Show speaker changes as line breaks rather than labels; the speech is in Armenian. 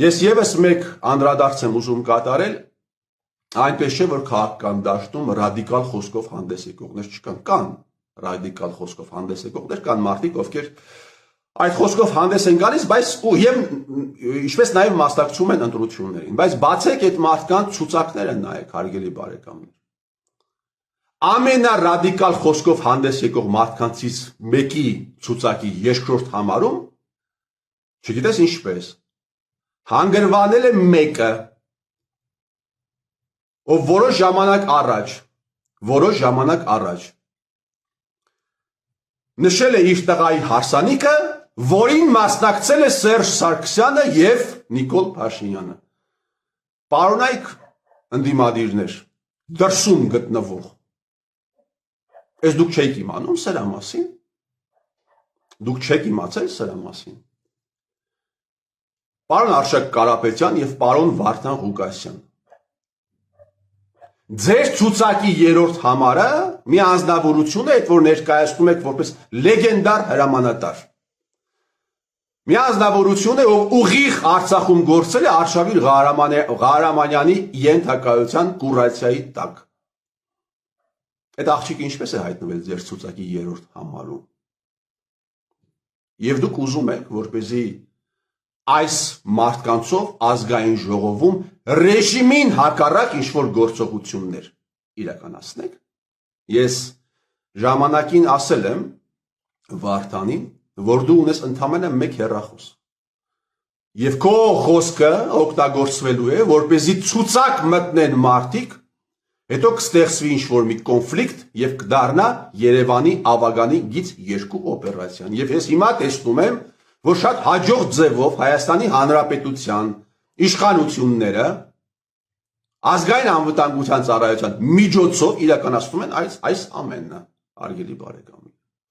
Ես եւս մեկ անդրադարձ եմ ուզում կատարել, այնպես չէ, որ քաղաքական դաշտում ռադիկալ խոսքով հանդես եկողներ չկան, կան ռադիկալ խոսքով հանդես եկողներ, կան մարդիկ, ովքեր այդ խոսքով հանդես են գալիս, բայց եւ ինչպես նաեւ մասնակցում են ընտրություններին, բայց բացեք այդ մարդկանց ցուցակները նայեք, հարգելի բարեկամներ։ Ամենառադիկալ խոսքով հանդես եկող մարդկանցից մեկի ցուցակի երկրորդ համարում, չգիտես ինչպես, հանգրվանել է մեկը, ով որոշ ժամանակ առաջ նշել է իր տղայի հարսանիքը, որին մասնակցել է Սերժ Սարգսյանը եւ Նիկոլ Փաշինյանը։ Պարոնայք ընդդիմադիրներ, դրսում գտնվող, ես դուք չեք իմանում սրա մասին, դուք չեք իմացել սրա մասին։ Պարոն Արշակ Կարապետյան եւ պարոն Վարդան Ղուկասյան, ձեր ցուցակի երրորդ համարը մի անձնավորություն է, որ ներկայացնում եք որպես լեգենդար հրամանատար։ Մի անձնավորություն է, ով ուղիղ Արցախում գործել է Արշավիր Ղահարամանյանի ենթակայության կուրացիայի տակ։ Այդ աղջիկը ինչպես է հայտնվել ձեր ցուցակի երրորդ համարում։ Եվ դուք ուզում եք, որպեսզի այս մարդկանցով ազգային ժողովում ռեժիմին հակառակ ինչ-որ գործողություններ իրականացնեք։ Ես ժամանակին ասել եմ Վարդանին, որ դու ունես ընդամենը մեկ հեռախոս։ Եվ քո խոսքը օգտագործվելու է, որպեսզի ցուցակ մտնեն մարդիկ, հետո կստեղծվի ինչ-որ մի կոնֆլիկտ եւ կդառնա Երևանի ավագանի գից 2 օպերացիան։ Եվ ես հիմա տեսնում եմ, որ շատ հաջող ձևով Հայաստանի Հանրապետության իշխանությունները ազգային անվտանգության ծառայության միջոցով իրականացնում են այս ամենը, հարգելի բարեկամներ։